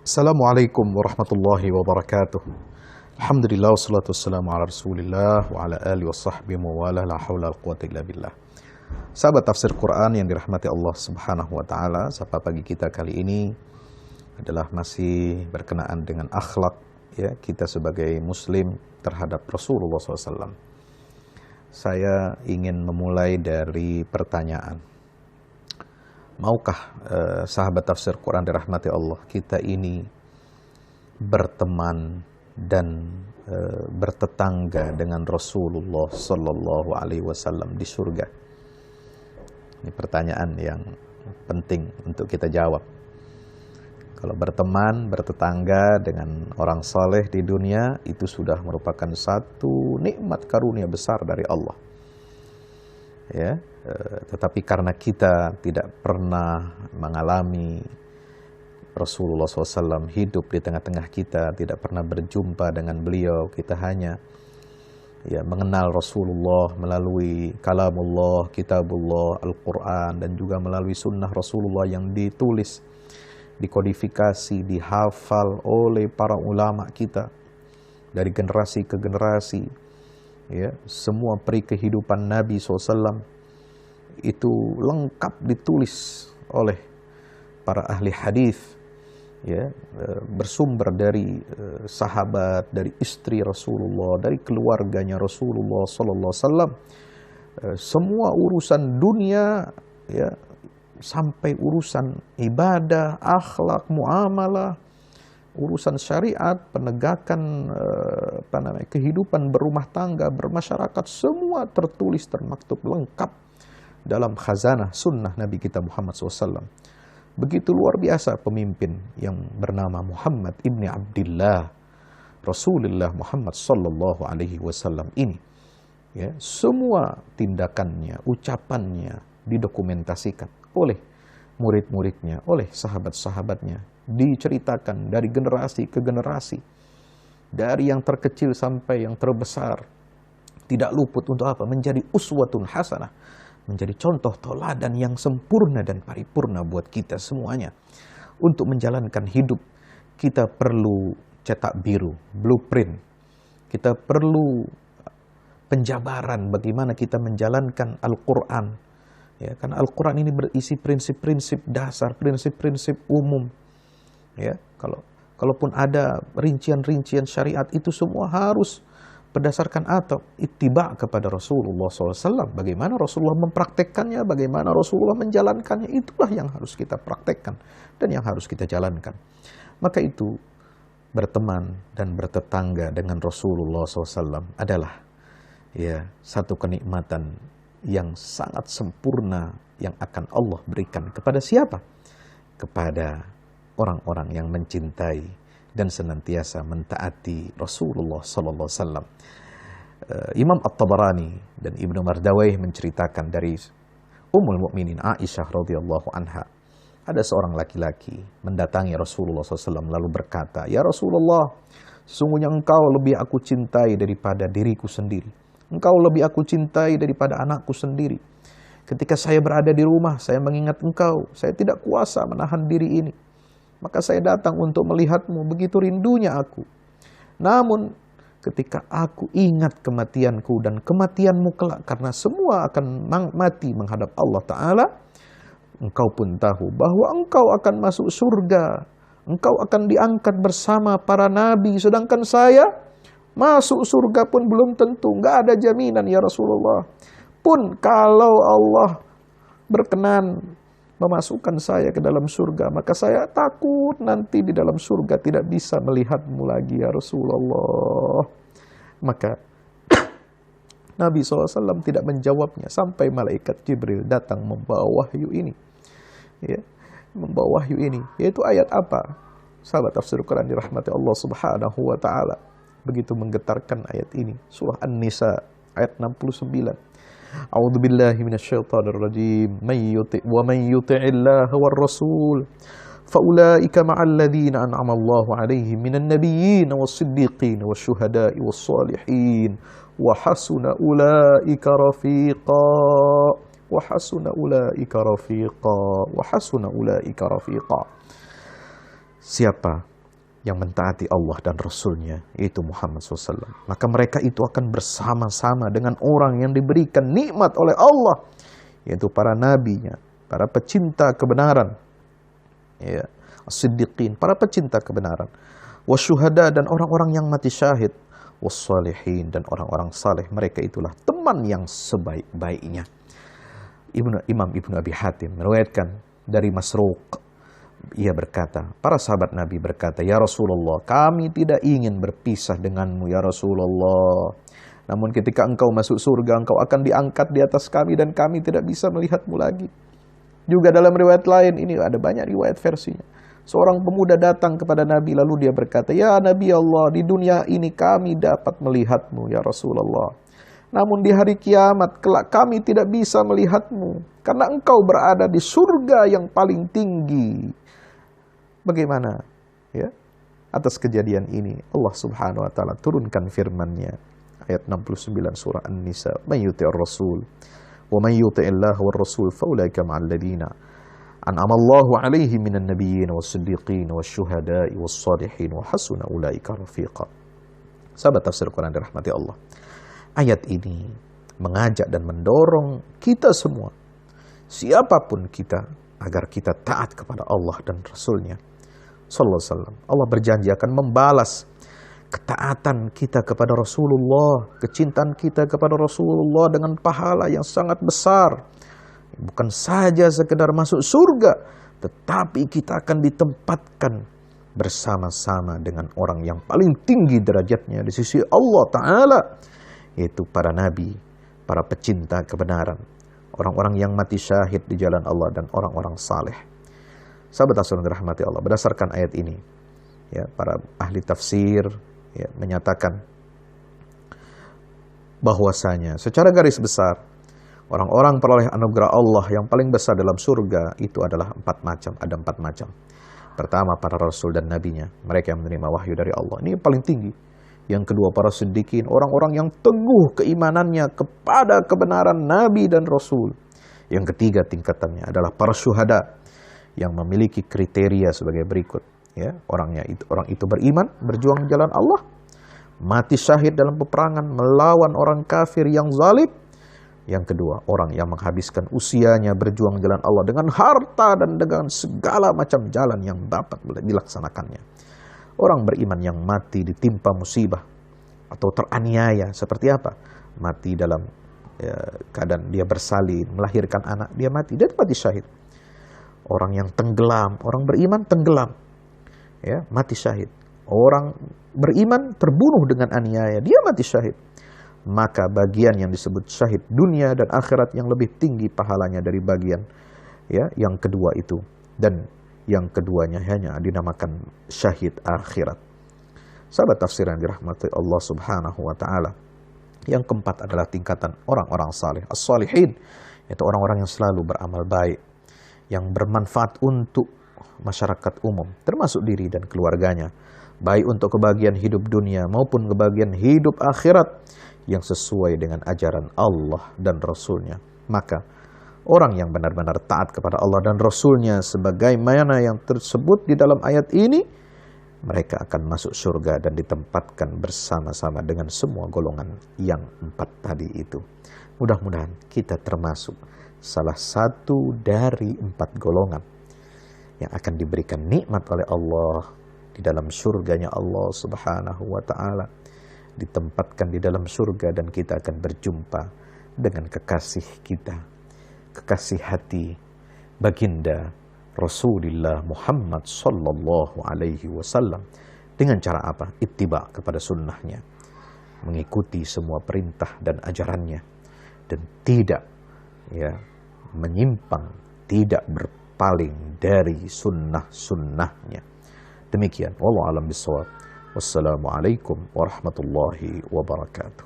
Assalamualaikum warahmatullahi wabarakatuh. Alhamdulillah wassalatu wassalamu ala rasulillah wa ala alihi wa sahbihi wa ala la hawla wa quwwata illa billah. Sahabat tafsir Quran yang dirahmati Allah subhanahu wa ta'ala, sapa pagi kita kali ini adalah masih berkenaan dengan akhlak ya, kita sebagai muslim terhadap Rasulullah SAW. Saya ingin memulai dari pertanyaan. Maukah sahabat tafsir Quran dirahmati Allah, kita ini berteman dan bertetangga dengan Rasulullah Sallallahu Alaihi Wasallam di surga? Ini pertanyaan yang penting untuk kita jawab. Kalau berteman, bertetangga dengan orang saleh di dunia, itu sudah merupakan satu nikmat karunia besar dari Allah. Ya, tetapi karena kita tidak pernah mengalami Rasulullah SAW hidup di tengah-tengah kita, tidak pernah berjumpa dengan beliau, kita hanya ya mengenal Rasulullah melalui kalamullah, kitabullah, Al-Quran, dan juga melalui sunnah Rasulullah yang ditulis, dikodifikasi, dihafal oleh para ulama kita dari generasi ke generasi. Ya, semua peri kehidupan Nabi SAW itu lengkap ditulis oleh para ahli hadis, ya, bersumber dari sahabat, dari istri Rasulullah, dari keluarganya Rasulullah Sallallahu Alaihi Wasallam. Semua urusan dunia, ya, sampai urusan ibadah, akhlak, muamalah, urusan syariat, penegakan kehidupan berumah tangga, bermasyarakat, semua tertulis, termaktub lengkap dalam khazanah sunnah Nabi kita Muhammad SAW. Begitu luar biasa pemimpin yang bernama Muhammad ibni Abdillah, Rasulullah Muhammad Sallallahu Alaihi Wasallam ini. Ya, semua tindakannya, ucapannya didokumentasikan oleh murid-muridnya, oleh sahabat-sahabatnya, diceritakan dari generasi ke generasi, dari yang terkecil sampai yang terbesar, tidak luput untuk apa? Menjadi uswatun hasanah, menjadi contoh teladan yang sempurna dan paripurna buat kita semuanya. Untuk menjalankan hidup, kita perlu cetak biru, blueprint. Kita perlu penjabaran bagaimana kita menjalankan Al-Quran. Ya, karena Al-Quran ini berisi prinsip-prinsip dasar, prinsip-prinsip umum. Ya, kalaupun ada rincian-rincian syariat, itu semua harus berdasarkan atau ittiba kepada Rasulullah SAW. Bagaimana Rasulullah mempraktekkannya, bagaimana Rasulullah menjalankannya, itulah yang harus kita praktekkan dan yang harus kita jalankan. Maka itu berteman dan bertetangga dengan Rasulullah SAW adalah ya satu kenikmatan yang sangat sempurna yang akan Allah berikan kepada siapa? Kepada orang-orang yang mencintai dan senantiasa mentaati Rasulullah Sallallahu Alaihi Wasallam. Imam At-Tabarani dan Ibnu Mardawayh menceritakan dari Ummul Mukminin Aisyah radhiyallahu anha, ada seorang laki-laki mendatangi Rasulullah SAW lalu berkata, "Ya Rasulullah, sesungguhnya engkau lebih aku cintai daripada diriku sendiri. Engkau lebih aku cintai daripada anakku sendiri. Ketika saya berada di rumah, saya mengingat engkau. Saya tidak kuasa menahan diri ini. Maka saya datang untuk melihatmu, begitu rindunya aku. Namun ketika aku ingat kematianku dan kematianmu kelak, karena semua akan mati menghadap Allah Ta'ala, engkau pun tahu bahwa engkau akan masuk surga. Engkau akan diangkat bersama para nabi, sedangkan saya masuk surga pun belum tentu. Nggak ada jaminan ya Rasulullah. Pun kalau Allah berkenan memasukkan saya ke dalam surga, maka saya takut nanti di dalam surga tidak bisa melihatmu lagi ya Rasulullah." Maka Nabi SAW tidak menjawabnya sampai malaikat Jibril datang membawa wahyu ini. Ya, membawa wahyu ini. Yaitu ayat apa? Sahabat tafsir Quran dirahmati Allah Subhanahu wa Ta'ala. Begitu menggetarkan ayat ini. Surah An-Nisa ayat 69. A'udzu billahi minasyaitonir rajim. Wa man yuti'illaha war rasul fa ulaika ma'al ladzina an'ama Allahu 'alaihim minan nabiyyin was-siddiqin wasyuhada'i was-shalihin wa hasuna ulaika rafiqa wa hasuna ulaika rafiqa wa hasuna ulaika rafiqa. Siapa yang mentaati Allah dan Rasulnya, yaitu Muhammad SAW. Maka mereka itu akan bersama-sama dengan orang yang diberikan nikmat oleh Allah, yaitu para nabinya, para pecinta kebenaran, ya, as-siddiqin, para pecinta kebenaran, wasyuhada, dan orang-orang yang mati syahid, wassalihin, dan orang-orang saleh. Mereka itulah teman yang sebaik-baiknya. Imam Ibnu Abi Hatim meriwayatkan dari Masruq, ia berkata, para sahabat Nabi berkata, "Ya Rasulullah, kami tidak ingin berpisah denganmu ya Rasulullah. Namun ketika engkau masuk surga, engkau akan diangkat di atas kami dan kami tidak bisa melihatmu lagi." Juga dalam riwayat lain, ini ada banyak riwayat versinya. Seorang pemuda datang kepada Nabi lalu dia berkata, "Ya Nabi Allah, di dunia ini kami dapat melihatmu ya Rasulullah. Namun di hari kiamat kelak kami tidak bisa melihatmu karena engkau berada di surga yang paling tinggi." Bagaimana? Ya, atas kejadian ini Allah Subhanahu wa taala turunkan firman-Nya ayat 69 surah An-Nisa, "Man yuti'ir rasul wa man yuti'illah war rasul faulaika ma'al ladina an'ama Allahu 'alaihim minan nabiyyin was-siddiqin wasyuhada'i was-salihin wa hasuna ulaika rafiqa." Sahabat tafsir Quran dirahmati Allah. Ayat ini mengajak dan mendorong kita semua, siapapun kita, agar kita taat kepada Allah dan Rasul-Nya Sallallahu Alaihi Wasallam. Allah berjanji akan membalas ketaatan kita kepada Rasulullah, kecintaan kita kepada Rasulullah dengan pahala yang sangat besar. Bukan saja sekedar masuk surga, tetapi kita akan ditempatkan bersama-sama dengan orang yang paling tinggi derajatnya di sisi Allah Ta'ala, yaitu para nabi, para pecinta kebenaran, orang-orang yang mati syahid di jalan Allah, dan orang-orang saleh. Sahabat Rasul dirahmati Allah, berdasarkan ayat ini, ya, para ahli tafsir ya, menyatakan bahwasanya secara garis besar orang-orang peroleh anugerah Allah yang paling besar dalam surga itu adalah 4 macam. Ada 4 macam. Pertama, para rasul dan nabinya, mereka yang menerima wahyu dari Allah. Ini yang paling tinggi. Yang kedua, para siddiqin, orang-orang yang teguh keimanannya kepada kebenaran nabi dan rasul. Yang ketiga tingkatannya adalah para syuhada yang memiliki kriteria sebagai berikut. Ya, orang itu beriman, berjuang di jalan Allah, mati syahid dalam peperangan melawan orang kafir yang zalim. Yang kedua, orang yang menghabiskan usianya berjuang jalan Allah dengan harta dan dengan segala macam jalan yang dapat dilaksanakannya. Orang beriman yang mati ditimpa musibah atau teraniaya, seperti apa? Mati dalam keadaan dia bersalin, melahirkan anak, dia mati, dia mati syahid. Orang yang tenggelam, orang beriman tenggelam, ya, mati syahid. Orang beriman terbunuh dengan aniaya, dia mati syahid. Maka bagian yang disebut syahid dunia dan akhirat yang lebih tinggi pahalanya dari bagian ya yang kedua itu, dan yang keduanya hanya dinamakan syahid akhirat. Sahabat tafsir yang dirahmati Allah Subhanahu wa taala. Yang keempat adalah tingkatan orang-orang saleh, as-salihin, yaitu orang-orang yang selalu beramal baik, yang bermanfaat untuk masyarakat umum, termasuk diri dan keluarganya, baik untuk kebahagiaan hidup dunia maupun kebahagiaan hidup akhirat, yang sesuai dengan ajaran Allah dan Rasul-Nya. Maka orang yang benar-benar taat kepada Allah dan Rasul-Nya sebagaimana yang tersebut di dalam ayat ini, mereka akan masuk surga dan ditempatkan bersama-sama dengan semua golongan yang 4 tadi itu. Mudah-mudahan kita termasuk salah satu dari 4 golongan yang akan diberikan nikmat oleh Allah di dalam surganya Allah Subhanahu wa ta'ala, ditempatkan di dalam surga, dan kita akan berjumpa dengan kekasih kita, kekasih hati baginda Rasulullah Muhammad sallallahu alaihi wasallam. Dengan cara apa? Ittiba kepada sunnahnya, mengikuti semua perintah dan ajarannya, dan tidak ya menyimpang, tidak berpaling dari sunnah-sunnahnya. Demikian, wallahu a'lam bishawab. Wassalamualaikum warahmatullahi wabarakatuh.